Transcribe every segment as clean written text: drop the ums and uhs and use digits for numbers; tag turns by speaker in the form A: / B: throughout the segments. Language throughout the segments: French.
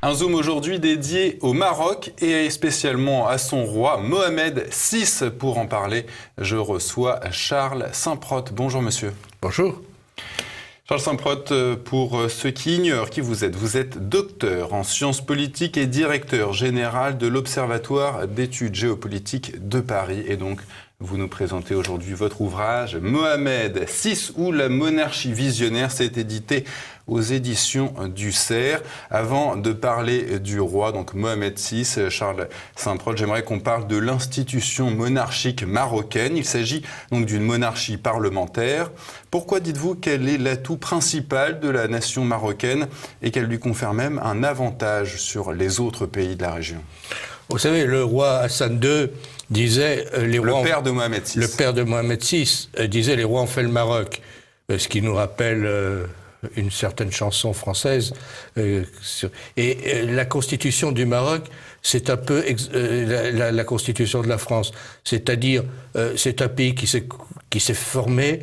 A: Un zoom aujourd'hui dédié au Maroc et spécialement à son roi Mohamed VI. Pour en parler, je reçois Charles Saint-Prote. Bonjour monsieur.
B: Bonjour.
A: Charles Saint-Prote, pour ceux qui ignorent qui vous êtes docteur en sciences politiques et directeur général de l'Observatoire d'études géopolitiques de Paris. Et donc, vous nous présentez aujourd'hui votre ouvrage Mohamed VI ou la monarchie visionnaire. C'est édité aux éditions du Cerf. Avant de parler du roi, donc Mohamed VI, Charles Saint-Prote, j'aimerais qu'on parle de l'institution monarchique marocaine. Il s'agit donc d'une monarchie parlementaire. Pourquoi dites-vous qu'elle est l'atout principal de la nation marocaine et qu'elle lui confère même un avantage sur les autres pays de la région?
B: Vous savez, le roi Hassan II disait...
A: Le père de Mohamed VI.
B: Le père de Mohamed VI disait « les rois ont fait le Maroc », ce qui nous rappelle une certaine chanson française. Et la constitution du Maroc, c'est un peu la constitution de la France. C'est-à-dire, c'est un pays qui s'est formé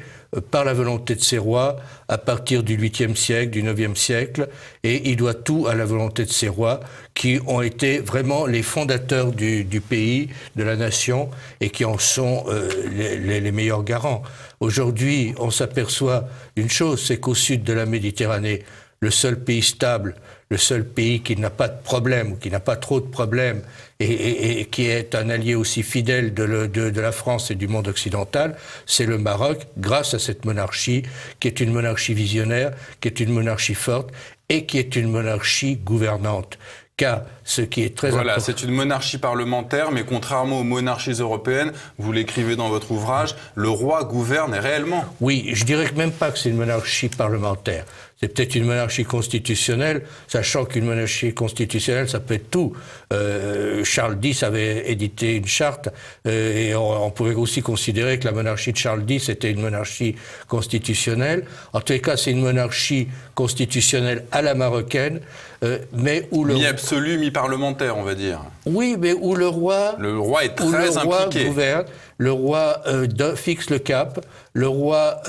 B: par la volonté de ses rois à partir du 8e siècle, du 9e siècle, et il doit tout à la volonté de ses rois qui ont été vraiment les fondateurs du pays, de la nation, et qui en sont les meilleurs garants. Aujourd'hui, on s'aperçoit d'une chose, c'est qu'au sud de la Méditerranée, le seul pays stable, le seul pays qui n'a pas de problème, ou qui n'a pas trop de problèmes, et qui est un allié aussi fidèle de la France et du monde occidental, c'est le Maroc, grâce à cette monarchie, qui est une monarchie visionnaire, qui est une monarchie forte, et qui est une monarchie gouvernante. Car ce qui est très important...
A: c'est une monarchie parlementaire, mais contrairement aux monarchies européennes, vous l'écrivez dans votre ouvrage, le roi gouverne réellement.
B: Oui, je dirais même pas que c'est une monarchie parlementaire. C'est peut-être une monarchie constitutionnelle, sachant qu'une monarchie constitutionnelle, ça peut être tout. Charles X avait édité une charte, et on pouvait aussi considérer que la monarchie de Charles X était une monarchie constitutionnelle. En tous les cas, c'est une monarchie constitutionnelle à la marocaine, mais où le...
A: Mi-absolu, mi-parlementaire, on va dire.
B: Oui, mais où le roi...
A: Le roi est très impliqué.
B: Gouverne, le roi fixe le cap, le roi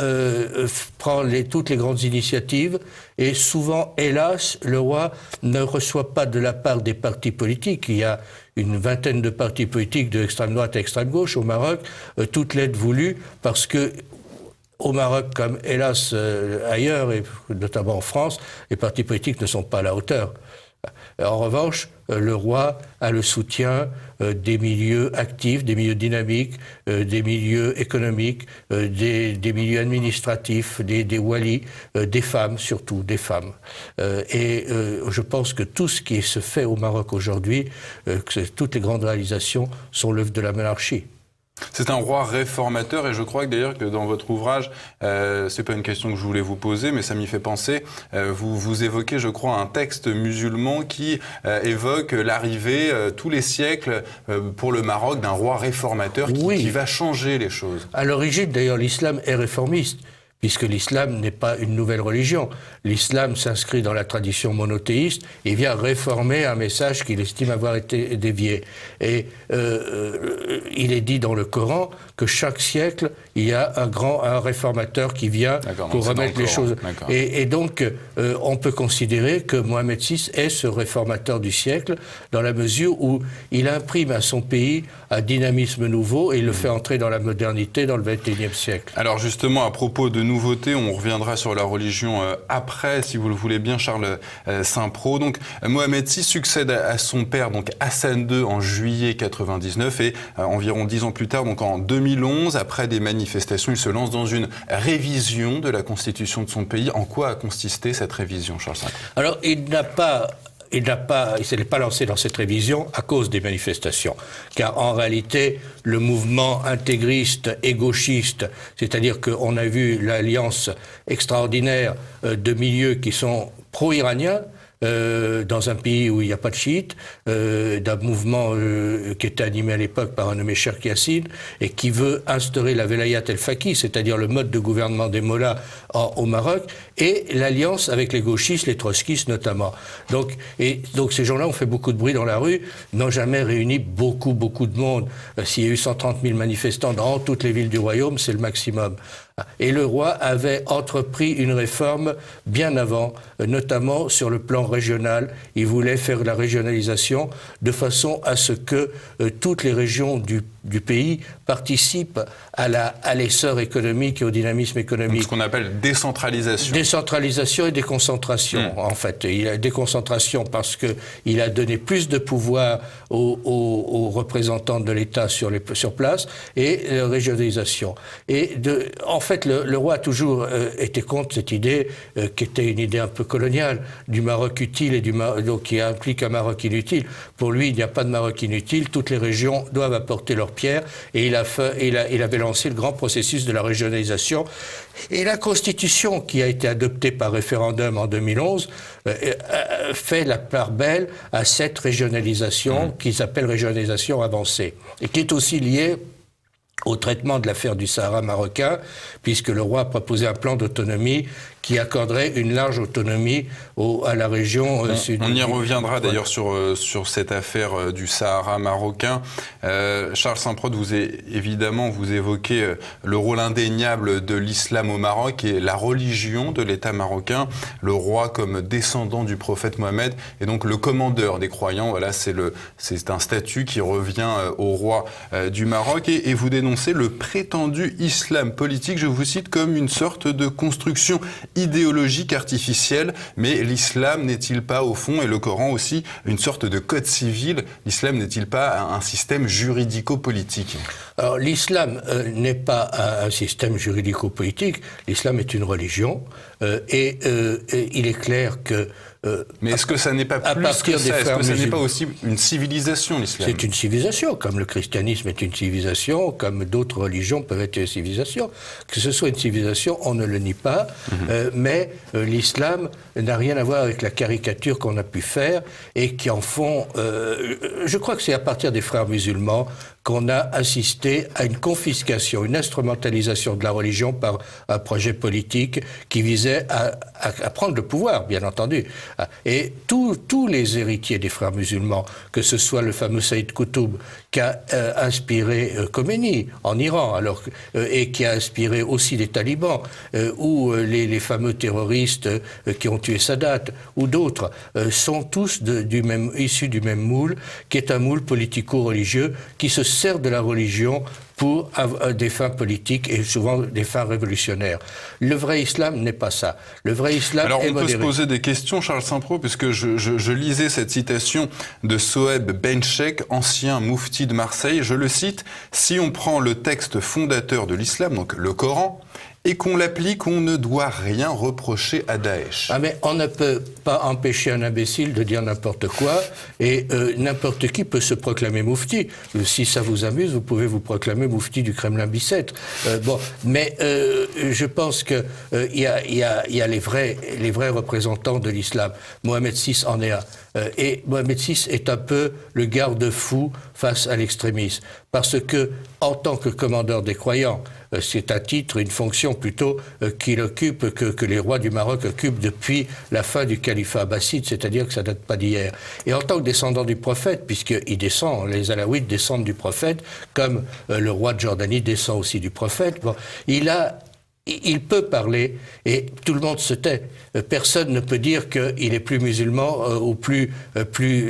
B: prend toutes les grandes initiatives, et souvent, hélas, le roi ne reçoit pas de la part des partis politiques. Il y a une vingtaine de partis politiques de extrême droite à extrême gauche au Maroc, toute l'aide voulue, parce que au Maroc, comme hélas ailleurs, et notamment en France, les partis politiques ne sont pas à la hauteur. En revanche, le roi a le soutien des milieux actifs, des milieux dynamiques, des milieux économiques, des milieux administratifs, des walis, des femmes surtout, des femmes. Et je pense que tout ce qui se fait au Maroc aujourd'hui, toutes les grandes réalisations sont l'œuvre de la monarchie.
A: C'est un roi réformateur et je crois que d'ailleurs que dans votre ouvrage, c'est pas une question que je voulais vous poser, mais ça m'y fait penser. Vous évoquez, je crois, un texte musulman qui évoque l'arrivée tous les siècles pour le Maroc d'un roi réformateur qui va changer les choses.
B: À l'origine, d'ailleurs, l'islam est réformiste, puisque l'islam n'est pas une nouvelle religion. L'islam s'inscrit dans la tradition monothéiste et vient réformer un message qu'il estime avoir été dévié. Et il est dit dans le Coran que chaque siècle, il y a un réformateur qui vient pour remettre les choses. Et donc, on peut considérer que Mohamed VI est ce réformateur du siècle, dans la mesure où il imprime à son pays un dynamisme nouveau et il le fait entrer dans la modernité dans le XXIe siècle.
A: Alors justement, à propos de nouveautés, on reviendra sur la religion après, si vous le voulez bien, Charles Saint-Prote. Donc, Mohamed VI succède à son père, donc Hassan II, en juillet 99 et environ 10 ans plus tard, donc en 2011, après des manifestations, il se lance dans une révision de la constitution de son pays. En quoi a consisté cette révision, Charles Saint-Prote?
B: Alors, il ne s'est pas lancé dans cette révision à cause des manifestations. Car en réalité, le mouvement intégriste et gauchiste, c'est-à-dire qu'on a vu l'alliance extraordinaire de milieux qui sont pro-iraniens, dans un pays où il n'y a pas de chiites, d'un mouvement qui était animé à l'époque par un nommé Cherki Yassine et qui veut instaurer la velayat el-faqih, c'est-à-dire le mode de gouvernement des mollahs au Maroc, et l'alliance avec les gauchistes, les trotskistes notamment. Donc ces gens-là ont fait beaucoup de bruit dans la rue, n'ont jamais réuni beaucoup de monde. S'il y a eu 130 000 manifestants dans toutes les villes du royaume, c'est le maximum. Et le roi avait entrepris une réforme bien avant, notamment sur le plan régional. Il voulait faire la régionalisation de façon à ce que toutes les régions du pays participent à l'essor économique et au dynamisme économique.
A: Donc, ce qu'on appelle décentralisation.
B: Décentralisation et déconcentration, en fait. Il a déconcentration parce qu'il a donné plus de pouvoir aux représentants de l'État sur place, et régionalisation. Et en fait, le roi a toujours été contre cette idée, qui était une idée un peu coloniale, du Maroc utile et donc qui implique un Maroc inutile. Pour lui, il n'y a pas de Maroc inutile, toutes les régions doivent apporter leur pierre, et il avait lancé le grand processus de la régionalisation. Et la Constitution, qui a été adoptée par référendum en 2011, fait la part belle à cette régionalisation qu'ils appellent régionalisation avancée, et qui est aussi liée au traitement de l'affaire du Sahara marocain, puisque le roi a proposé un plan d'autonomie qui accorderait une large autonomie à la région sud.
A: On y reviendra d'ailleurs sur cette affaire du Sahara marocain. Charles Saint-Prot, vous évoquez le rôle indéniable de l'islam au Maroc et la religion de l'État marocain. Le roi comme descendant du prophète Mohammed et donc le commandeur des croyants. Voilà, c'est un statut qui revient au roi du Maroc. Et vous dénoncez le prétendu islam politique, je vous cite, comme une sorte de construction idéologique artificielle, mais l'islam n'est-il pas au fond, et le Coran aussi, une sorte de code civil? L'islam n'est-il pas un système juridico-politique?
B: Alors l'islam n'est pas un système juridico-politique, l'islam est une religion, et il est clair que
A: mais est-ce que ça n'est pas plus que ça? Est-ce que ça n'est pas aussi une civilisation, l'islam?
B: C'est une civilisation, comme le christianisme est une civilisation, comme d'autres religions peuvent être une civilisation. Que ce soit une civilisation, on ne le nie pas, mais l'islam n'a rien à voir avec la caricature qu'on a pu faire et qui en font... je crois que c'est à partir des frères musulmans qu'on a assisté à une confiscation, une instrumentalisation de la religion par un projet politique qui visait à prendre le pouvoir, bien entendu. Et tous les héritiers des frères musulmans, que ce soit le fameux Saïd Qutb, qui a inspiré Khomeini en Iran, et qui a inspiré aussi les talibans, ou les fameux terroristes qui ont tué Sadat, ou d'autres, sont tous issus du même moule, qui est un moule politico-religieux, qui se sert de la religion pour des fins politiques et souvent des fins révolutionnaires. Le vrai islam n'est pas ça. Le vrai islam est modéré.
A: Alors on peut se poser des questions, Charles Saint-Prot, puisque je lisais cette citation de Soeb Benchek, ancien moufti de Marseille. Je le cite: « Si on prend le texte fondateur de l'islam, donc le Coran, et qu'on l'applique, on ne doit rien reprocher à Daesh. »
B: Ah mais on ne peut pas empêcher un imbécile de dire n'importe quoi, et n'importe qui peut se proclamer moufti. Si ça vous amuse, vous pouvez vous proclamer moufti du Kremlin-Bicêtre. Mais je pense que il y a les vrais représentants de l'islam. Mohamed VI en est un. Et Mohamed VI est un peu le garde-fou face à l'extrémisme. Parce que, en tant que commandeur des croyants, c'est un titre, une fonction plutôt qu'il occupe, que les rois du Maroc occupent depuis la fin du califat abbasside, c'est-à-dire que ça date pas d'hier. Et en tant que descendant du prophète, puisqu'il descend, les Alaouites descendent du prophète, comme le roi de Jordanie descend aussi du prophète, il peut parler et tout le monde se tait. Personne ne peut dire qu'il est plus musulman ou plus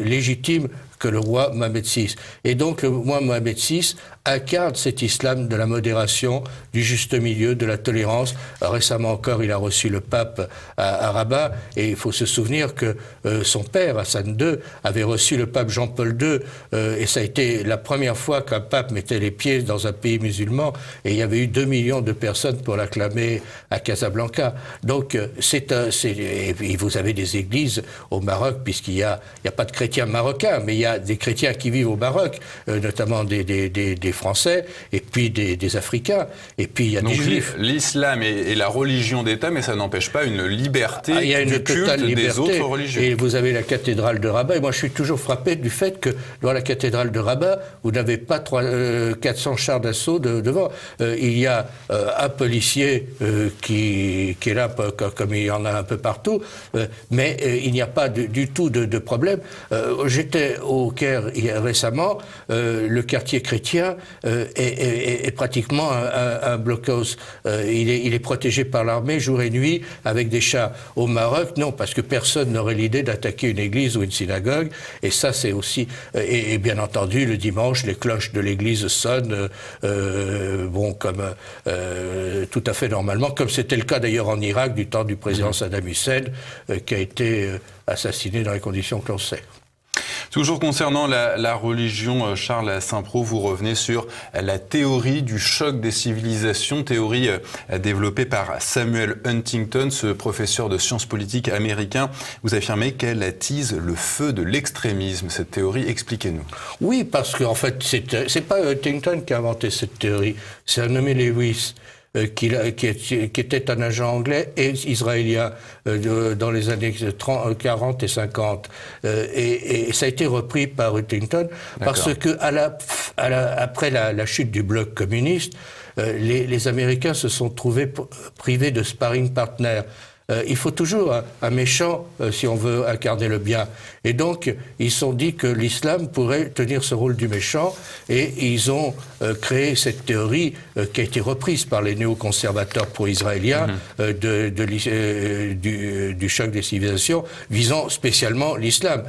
B: légitime que le roi Mohamed VI. Et donc le roi Mohamed VI incarne cet islam de la modération, du juste milieu, de la tolérance. Récemment encore, il a reçu le pape à Rabat, et il faut se souvenir que son père, Hassan II, avait reçu le pape Jean-Paul II, et ça a été la première fois qu'un pape mettait les pieds dans un pays musulman, et il y avait eu 2 millions de personnes pour l'acclamer à Casablanca. Donc et vous avez des églises au Maroc, puisqu'il y a pas de chrétiens marocains, mais il y a des chrétiens qui vivent au Maroc, notamment des Français, et puis des Africains, et puis il y a des Juifs.
A: L'islam est la religion d'État, mais ça n'empêche pas une liberté du culte des autres religions.
B: Et vous avez la cathédrale de Rabat, et moi je suis toujours frappé du fait que dans la cathédrale de Rabat, vous n'avez pas 400 chars d'assaut devant. Il y a un policier qui est là, comme il y en a un peu partout, mais il n'y a pas du tout de problème. J'étais au Caire récemment, le quartier chrétien est pratiquement un blockhouse. Il est protégé par l'armée jour et nuit avec des chars. Au Maroc, non, parce que personne n'aurait l'idée d'attaquer une église ou une synagogue. Et ça, c'est aussi... Et bien entendu, le dimanche, les cloches de l'église sonnent, comme tout à fait normalement, comme c'était le cas d'ailleurs en Irak du temps du président Saddam Hussein, qui a été assassiné dans les conditions que l'on sait.
A: Toujours concernant la religion, Charles Saint-Preux, vous revenez sur la théorie du choc des civilisations, théorie développée par Samuel Huntington, ce professeur de sciences politiques américain. Vous affirmez qu'elle attise le feu de l'extrémisme, cette théorie. Expliquez-nous.
B: Oui, parce qu'en fait, c'est pas Huntington qui a inventé cette théorie, c'est un nommé Lewis. Qui était un agent anglais et israélien dans les années 40 et 50. Et ça a été repris par Huntington parce que après la chute du bloc communiste, les Américains se sont trouvés privés de sparring partner. Il faut toujours un méchant si on veut incarner le bien. Et donc, ils se sont dit que l'islam pourrait tenir ce rôle du méchant et ils ont créé cette théorie qui a été reprise par les néoconservateurs pro-israéliens du choc des civilisations visant spécialement l'islam.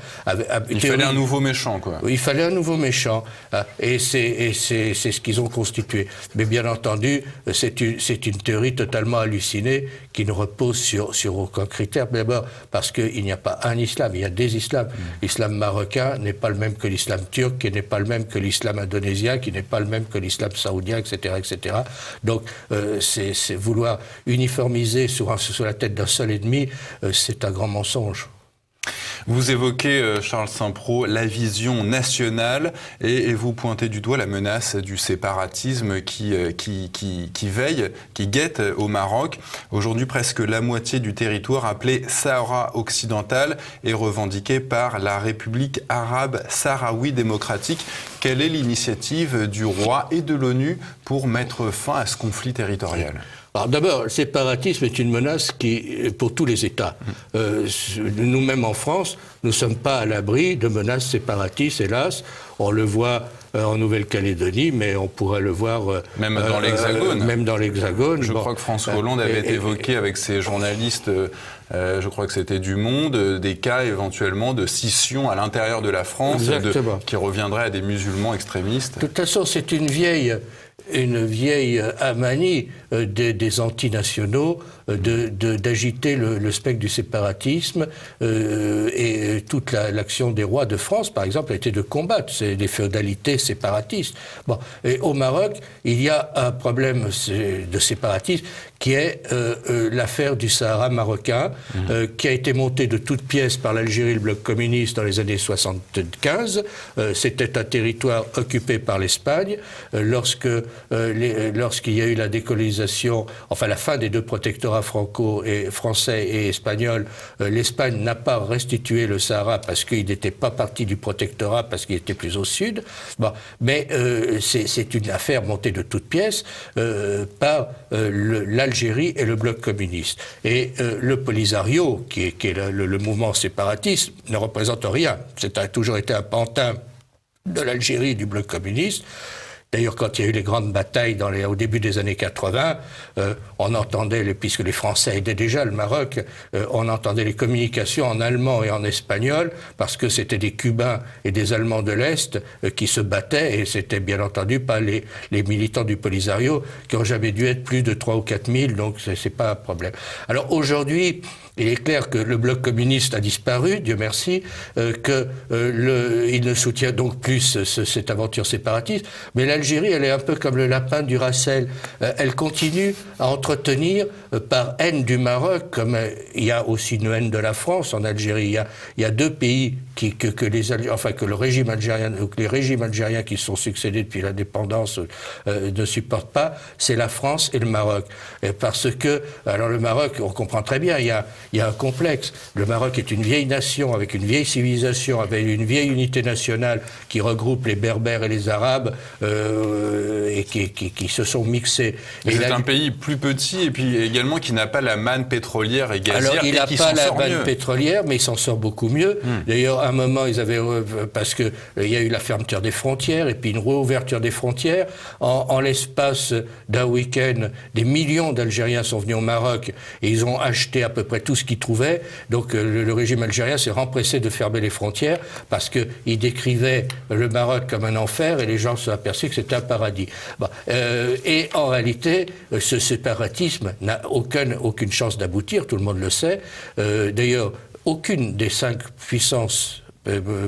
A: Il fallait un nouveau méchant, quoi.
B: Il fallait un nouveau méchant. Et c'est ce qu'ils ont constitué. Mais bien entendu, c'est une théorie totalement hallucinée qui ne repose sur aucun critère. D'abord, parce qu'il n'y a pas un islam, il y a des islams. L'islam marocain n'est pas le même que l'islam turc, qui n'est pas le même que l'islam indonésien, qui n'est pas le même que l'islam saoudien, etc., etc. Donc, c'est vouloir uniformiser sur la tête d'un seul ennemi, c'est un grand mensonge.
A: Vous évoquez, Charles Saint-Preux, la vision nationale et vous pointez du doigt la menace du séparatisme qui veille, qui guette au Maroc. Aujourd'hui, presque la moitié du territoire appelé Sahara occidental est revendiqué par la République arabe sahraoui démocratique. Quelle est l'initiative du roi et de l'ONU pour mettre fin à ce conflit territorial ?
B: Alors d'abord, le séparatisme est une menace pour tous les États. Nous-mêmes en France, nous ne sommes pas à l'abri de menaces séparatistes, hélas. On le voit en Nouvelle-Calédonie, mais on pourrait le voir...
A: Même dans l'Hexagone.
B: Même dans l'Hexagone.
A: Je crois que François Hollande avait évoqué avec ses journalistes, je crois que c'était du Monde, des cas éventuellement de scission à l'intérieur de la France, qui reviendrait à des musulmans extrémistes.
B: De toute façon, c'est une vieille manie des antinationaux d'agiter le spectre du séparatisme et toute l'action des rois de France, par exemple, a été de combattre les féodalités séparatistes. Bon, et au Maroc, il y a un problème de séparatisme qui est l'affaire du Sahara marocain, qui a été montée de toutes pièces par l'Algérie et le bloc communiste dans les années 75. C'était un territoire occupé par l'Espagne. Lorsqu'il y a eu la décolonisation, enfin la fin des deux protectorats français et espagnols, l'Espagne n'a pas restitué le Sahara parce qu'il n'était pas parti du protectorat, parce qu'il était plus au sud. Bon, mais c'est une affaire montée de toutes pièces par l'Algérie et le bloc communiste. Et le Polisario, qui est le mouvement séparatiste, ne représente rien. Ça a toujours été un pantin de l'Algérie et du bloc communiste. D'ailleurs, quand il y a eu les grandes batailles au début des années 80, on entendait, puisque les Français aidaient déjà le Maroc, on entendait les communications en allemand et en espagnol, parce que c'était des Cubains et des Allemands de l'Est qui se battaient, et c'était bien entendu pas les militants du Polisario, qui ont jamais dû être plus de 3 ou 4 000, donc c'est pas un problème. Alors aujourd'hui, il est clair que le bloc communiste a disparu, Dieu merci, il ne soutient donc plus cette aventure séparatiste, mais l'Algérie, elle est un peu comme le lapin du Racel. Elle continue à entretenir, par haine du Maroc, comme il y a aussi une haine de la France en Algérie. Il y a deux pays que le régime algérien, les régimes algériens qui se sont succédés depuis l'indépendance ne supportent pas, c'est la France et le Maroc. Parce que, alors le Maroc, on comprend très bien, il il y a un complexe. Le Maroc est une vieille nation, avec une vieille civilisation, avec une vieille unité nationale qui regroupe les Berbères et les Arabes, et qui se sont mixés.
A: C'est un pays plus petit et puis également qui n'a pas la manne pétrolière et gazière.
B: Alors, il n'a pas la manne pétrolière, mais il s'en sort beaucoup mieux. D'ailleurs, à un moment, ils avaient, parce qu'il y a eu la fermeture des frontières et puis une réouverture des frontières. En l'espace d'un week-end, des millions d'Algériens sont venus au Maroc et ils ont acheté à peu près tout ce qu'ils trouvaient. Donc, le régime algérien s'est empressé de fermer les frontières parce qu'il décrivait le Maroc comme un enfer et les gens se sont aperçus que c'était un paradis. Bon, et en réalité, ce séparatisme n'a aucune chance d'aboutir, tout le monde le sait. D'ailleurs, aucune des 5 puissances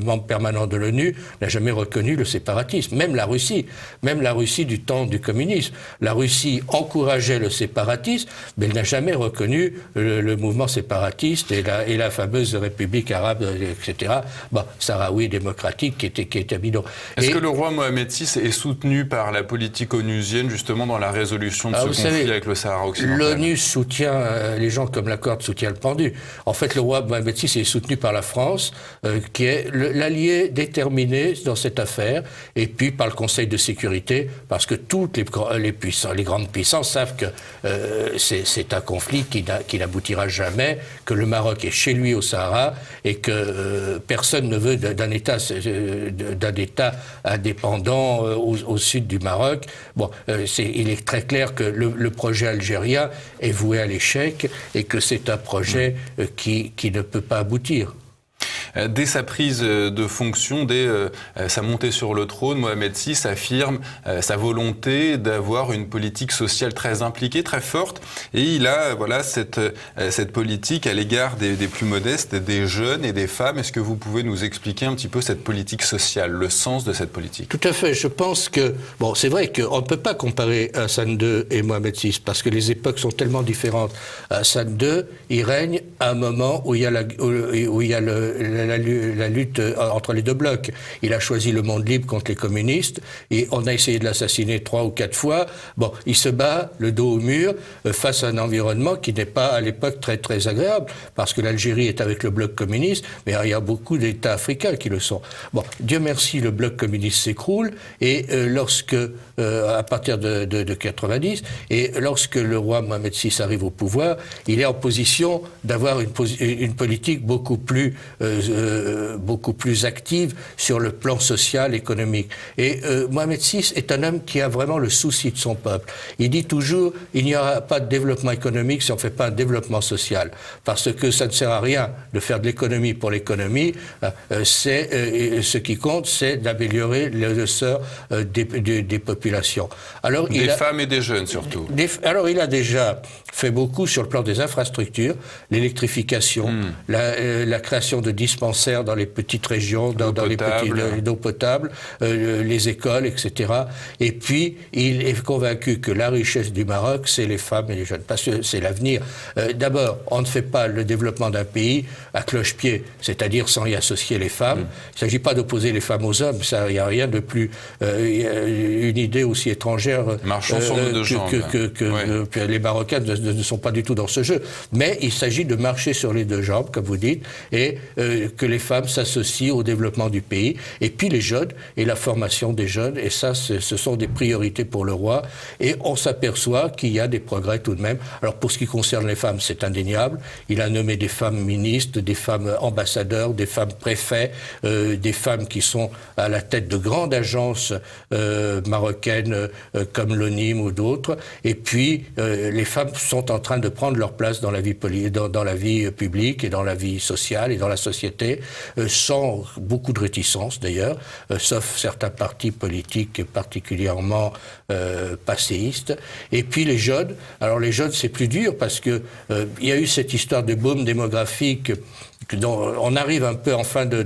B: membre permanent de l'ONU n'a jamais reconnu le séparatisme. Même la Russie du temps du communisme. La Russie encourageait le séparatisme, mais elle n'a jamais reconnu le mouvement séparatiste et la fameuse République arabe, etc. Bon, sahraoui démocratique qui était bidon.
A: Est-ce que le roi Mohamed VI est soutenu par la politique onusienne justement dans la résolution de ce conflit avec le Sahara occidental?
B: L'ONU soutient les gens comme la corde soutient le pendu. En fait, le roi Mohamed VI est soutenu par la France, qui est l'allié déterminé dans cette affaire, et puis par le Conseil de sécurité, parce que toutes les grandes puissances savent que c'est un conflit qui n'aboutira jamais, que le Maroc est chez lui au Sahara, et que personne ne veut d'un État indépendant au sud du Maroc. Bon, il est très clair que le projet algérien est voué à l'échec, et que c'est un projet qui ne peut pas aboutir.
A: Dès sa prise de fonction, dès sa montée sur le trône, Mohamed VI affirme sa volonté d'avoir une politique sociale très impliquée, très forte. Et il a cette politique à l'égard des plus modestes, des jeunes et des femmes. Est-ce que vous pouvez nous expliquer un petit peu cette politique sociale, le sens de cette politique?
B: Tout à fait. Je pense que, c'est vrai qu'on ne peut pas comparer Hassan II et Mohamed VI parce que les époques sont tellement différentes. Hassan II, il règne à un moment où il y a la lutte entre les deux blocs. Il a choisi le monde libre contre les communistes et on a essayé de l'assassiner 3 ou 4 fois. Bon, il se bat le dos au mur face à un environnement qui n'est pas à l'époque très très agréable parce que l'Algérie est avec le bloc communiste, mais il y a beaucoup d'États africains qui le sont. Bon, Dieu merci, le bloc communiste s'écroule et à partir de 90, et lorsque le roi Mohamed VI arrive au pouvoir, il est en position d'avoir une politique beaucoup plus active sur le plan social, économique. Et Mohamed VI est un homme qui a vraiment le souci de son peuple. Il dit toujours, il n'y aura pas de développement économique si on ne fait pas un développement social. Parce que ça ne sert à rien de faire de l'économie pour l'économie. Ce qui compte, c'est d'améliorer le sort des populations. Alors,
A: des femmes et des jeunes, surtout.
B: Alors, il a déjà fait beaucoup sur le plan des infrastructures, l'électrification, la création de dispensaires dans les petites régions, dans les petites d'eau potable, les écoles, etc. Et puis, il est convaincu que la richesse du Maroc, c'est les femmes et les jeunes, parce que c'est l'avenir. D'abord, on ne fait pas le développement d'un pays à cloche-pied, c'est-à-dire sans y associer les femmes. Il ne s'agit pas d'opposer les femmes aux hommes, ça, il n'y a rien de plus... une idée aussi étrangère que les Marocains ne sont pas du tout dans ce jeu. Mais il s'agit de marcher sur les deux jambes, comme vous dites, et que les femmes s'associent au développement du pays, et puis les jeunes, et la formation des jeunes, et ça, ce sont des priorités pour le roi, et on s'aperçoit qu'il y a des progrès tout de même. Alors pour ce qui concerne les femmes, c'est indéniable, il a nommé des femmes ministres, des femmes ambassadeurs, des femmes préfets, des femmes qui sont à la tête de grandes agences marocaines comme l'ONIM ou d'autres, et puis les femmes sont en train de prendre leur place dans la vie publique et dans la vie sociale et dans la société, sans beaucoup de réticence d'ailleurs, sauf certains partis politiques particulièrement passéistes. Et puis les jeunes, alors les jeunes c'est plus dur parce que il y a eu cette histoire de boom démographique dont on arrive un peu en fin de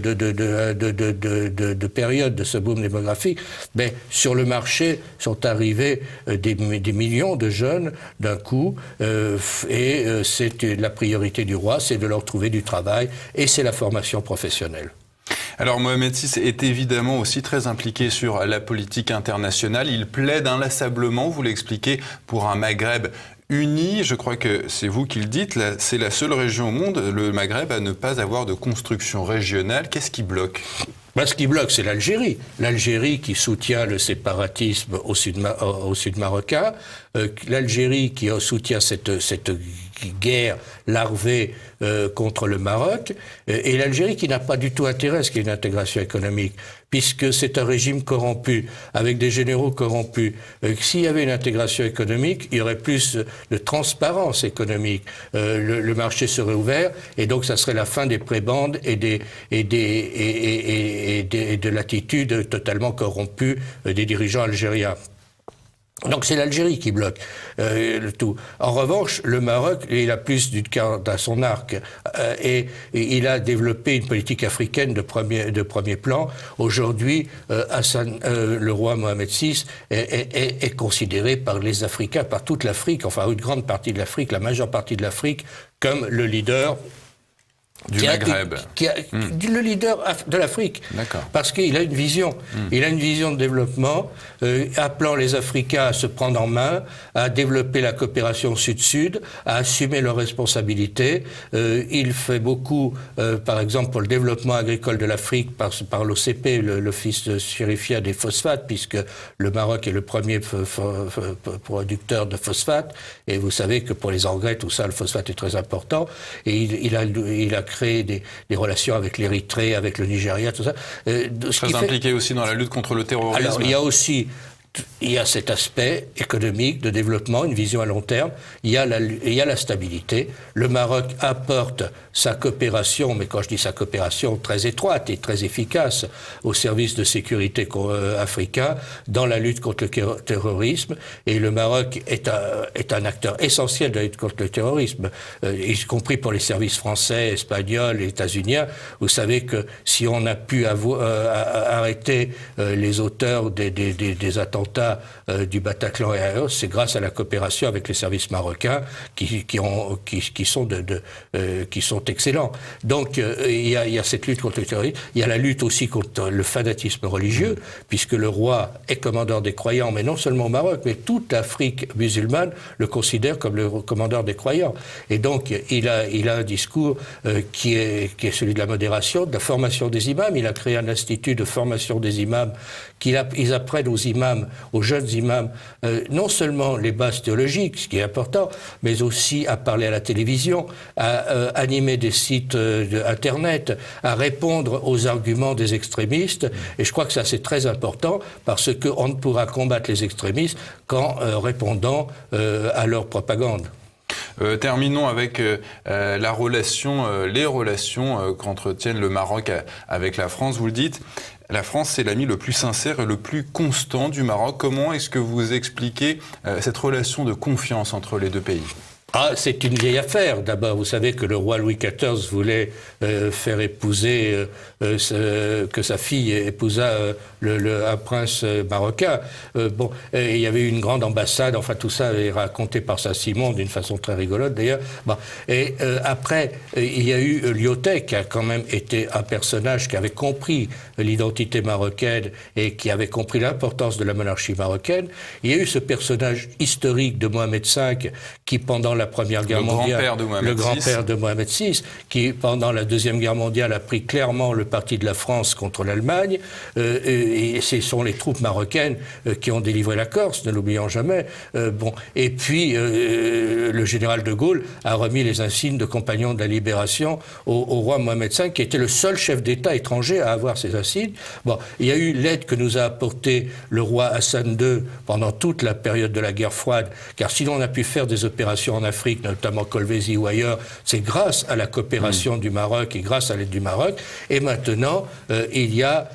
B: période de ce boom démographique, mais sur le marché sont arrivés des millions de jeunes d'un coup, et c'est la priorité du roi, c'est de leur trouver du travail, et c'est la formation professionnelle.
A: Alors Mohamed VI est évidemment aussi très impliqué sur la politique internationale. Il plaide inlassablement, vous l'expliquez, pour un Maghreb unie. Je crois que c'est vous qui le dites. C'est la seule région au monde, le Maghreb, à ne pas avoir de construction régionale. Qu'est-ce qui bloque ?
B: Ce qui bloque, c'est l'Algérie. L'Algérie qui soutient le séparatisme au sud marocain, l'Algérie qui soutient cette guerre larvée contre le Maroc, et l'Algérie qui n'a pas du tout intérêt à ce qu'il y ait une intégration économique, puisque c'est un régime corrompu, avec des généraux corrompus. S'il y avait une intégration économique, il y aurait plus de transparence économique. Le marché serait ouvert, et donc ça serait la fin des prébendes et de l'attitude totalement corrompue des dirigeants algériens. Donc c'est l'Algérie qui bloque le tout. En revanche, le Maroc, il a plus d'une corde à son arc et il a développé une politique africaine de premier plan. Aujourd'hui, le roi Mohamed VI est considéré par les Africains, par toute l'Afrique, enfin une grande partie de l'Afrique, la majeure partie de l'Afrique, comme le leader
A: du Maghreb.
B: Le leader de l'Afrique. Parce qu'il a une vision. Il a une vision de développement, appelant les Africains à se prendre en main, à développer la coopération sud-sud, à assumer leurs responsabilités. Il fait beaucoup, par exemple, pour le développement agricole de l'Afrique, par l'OCP, l'Office chérifien des phosphates, puisque le Maroc est le premier producteur de phosphate. Et vous savez que pour les engrais, tout ça, le phosphate est très important. Et il a créé des relations avec l'Érythrée, avec le Nigeria, tout ça.
A: Très impliqué aussi dans la lutte contre le terrorisme.
B: Alors, il y a cet aspect économique, de développement, une vision à long terme. Il y a la stabilité. Le Maroc apporte sa coopération, mais quand je dis sa coopération, très étroite et très efficace au service de sécurité africain dans la lutte contre le terrorisme. Et le Maroc est un acteur essentiel de la lutte contre le terrorisme, y compris pour les services français, espagnols et états-uniens. Vous savez que si on a pu arrêter les auteurs des attentats du Bataclan et Aéros, c'est grâce à la coopération avec les services marocains qui sont excellents. Donc il y a cette lutte contre le terrorisme. Il y a la lutte aussi contre le fanatisme religieux, puisque le roi est commandeur des croyants, mais non seulement au Maroc, mais toute l'Afrique musulmane le considère comme le commandeur des croyants. Et donc il a un discours qui est celui de la modération, de la formation des imams. Il a créé un institut de formation des imams. Ils apprennent aux imams, aux jeunes imams, non seulement les bases théologiques, ce qui est important, mais aussi à parler à la télévision, à animer des sites Internet, à répondre aux arguments des extrémistes. Et je crois que ça, c'est très important, parce qu'on ne pourra combattre les extrémistes qu'en répondant à leur propagande.
A: Terminons avec les relations qu'entretiennent le Maroc avec la France. Vous le dites, la France, c'est l'ami le plus sincère et le plus constant du Maroc. Comment est-ce que vous expliquez cette relation de confiance entre les deux pays ?
B: C'est une vieille affaire. D'abord, vous savez que le roi Louis XIV voulait faire épouser, que sa fille épousât un prince marocain. Il y avait eu une grande ambassade, enfin tout ça est raconté par Saint-Simon d'une façon très rigolote d'ailleurs. Après, il y a eu Lyautey qui a quand même été un personnage qui avait compris l'identité marocaine et qui avait compris l'importance de la monarchie marocaine. Il y a eu ce personnage historique de Mohamed V qui, pendant la Première Guerre mondiale, le grand-père de Mohamed VI, qui pendant la Deuxième Guerre mondiale a pris clairement le parti de la France contre l'Allemagne, et ce sont les troupes marocaines qui ont délivré la Corse, ne l'oublions jamais. Et puis le général de Gaulle a remis les insignes de compagnon de la libération au roi Mohamed V, qui était le seul chef d'État étranger à avoir ces insignes. Il y a eu l'aide que nous a apportée le roi Hassan II pendant toute la période de la guerre froide, car si l'on a pu faire des opérations en Afrique, notamment Kolwezi ou ailleurs, c'est grâce à la coopération du Maroc et grâce à l'aide du Maroc. Et maintenant, il y a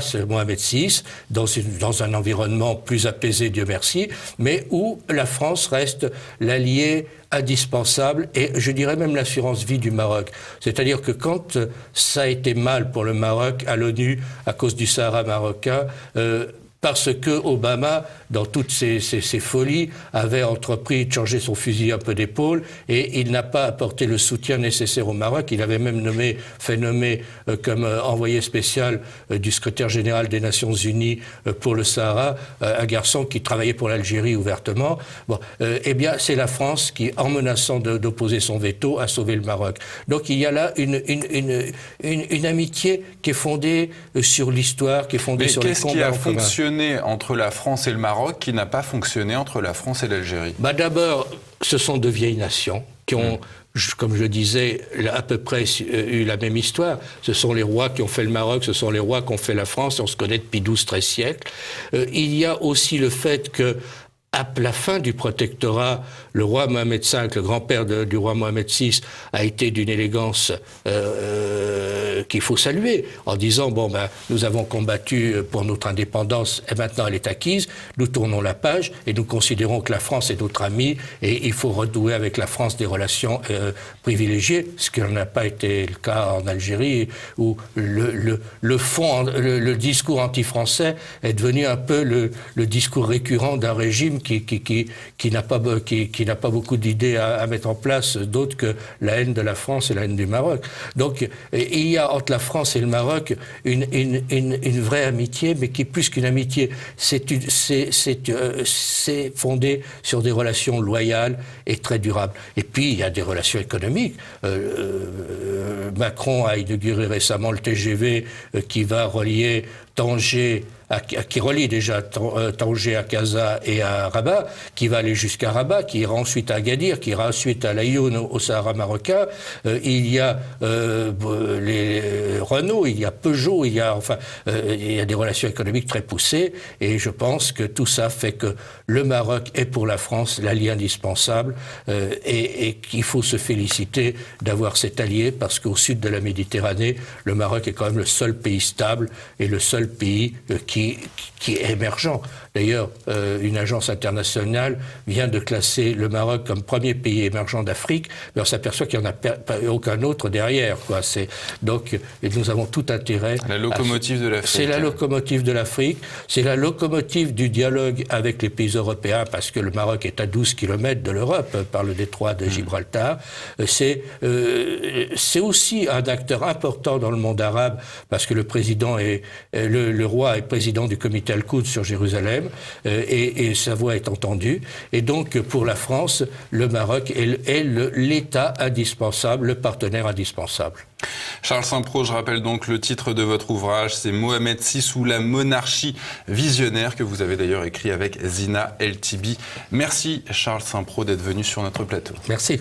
B: ce Mohamed VI dans un environnement plus apaisé, Dieu merci, mais où la France reste l'allié indispensable et je dirais même l'assurance vie du Maroc. C'est-à-dire que quand ça a été mal pour le Maroc à l'ONU à cause du Sahara marocain, parce que Obama, dans toutes ses folies, avait entrepris de changer son fusil un peu d'épaule et il n'a pas apporté le soutien nécessaire au Maroc. Il avait même fait nommer comme envoyé spécial du secrétaire général des Nations Unies pour le Sahara un garçon qui travaillait pour l'Algérie ouvertement. Bon, eh bien, c'est la France qui, en menaçant d'opposer son veto, a sauvé le Maroc. Donc il y a là une amitié qui est fondée sur l'histoire, qui est fondée sur les combats en commun.
A: Mais qu'est-ce qui a fonctionné entre la France et le Maroc qui n'a pas fonctionné entre la France et l'Algérie?
B: D'abord, ce sont deux vieilles nations qui ont, comme je disais, à peu près eu la même histoire. Ce sont les rois qui ont fait le Maroc, ce sont les rois qui ont fait la France, on se connaît depuis 12-13 siècles. Il y a aussi le fait que, à la fin du protectorat, le roi Mohamed V, le grand-père du roi Mohamed VI, a été d'une élégance qu'il faut saluer, en disant, nous avons combattu pour notre indépendance et maintenant elle est acquise, nous tournons la page et nous considérons que la France est notre amie et il faut redouer avec la France des relations privilégiées, ce qui n'a pas été le cas en Algérie, où le discours anti-français est devenu un peu le discours récurrent d'un régime qui n'a pas beaucoup d'idées à mettre en place, d'autres que la haine de la France et la haine du Maroc. Donc il y a entre la France et le Maroc une vraie amitié, mais qui plus qu'une amitié, c'est fondé sur des relations loyales et très durables. Et puis il y a des relations économiques. Macron a inauguré récemment le TGV qui va relier Tanger, qui relie déjà Tanger à Casa et à Rabat, qui va aller jusqu'à Rabat, qui ira ensuite à Agadir, qui ira ensuite à Laayoune au Sahara marocain. Il y a les Renault, il y a Peugeot, il y a des relations économiques très poussées. Et je pense que tout ça fait que le Maroc est pour la France l'allié indispensable et qu'il faut se féliciter d'avoir cet allié parce qu'au sud de la Méditerranée, le Maroc est quand même le seul pays stable et le seul pays qui est émergent. D'ailleurs, une agence internationale vient de classer le Maroc comme premier pays émergent d'Afrique, mais on s'aperçoit qu'il n'y en a pas aucun autre derrière, quoi. Donc, nous avons tout intérêt...
A: La locomotive de l'Afrique.
B: C'est la locomotive de l'Afrique, c'est la locomotive du dialogue avec les pays européens, parce que le Maroc est à 12 km de l'Europe, par le détroit de Gibraltar. C'est aussi un acteur important dans le monde arabe, parce que le roi est président du comité Al-Quds sur Jérusalem, et sa voix est entendue. Et donc, pour la France, le Maroc est l'État indispensable, le partenaire indispensable.
A: Charles Saint-Preux, je rappelle donc le titre de votre ouvrage, c'est Mohamed VI ou la monarchie visionnaire, que vous avez d'ailleurs écrit avec Zina El Tibi. Merci Charles Saint-Preux d'être venu sur notre plateau.
B: Merci.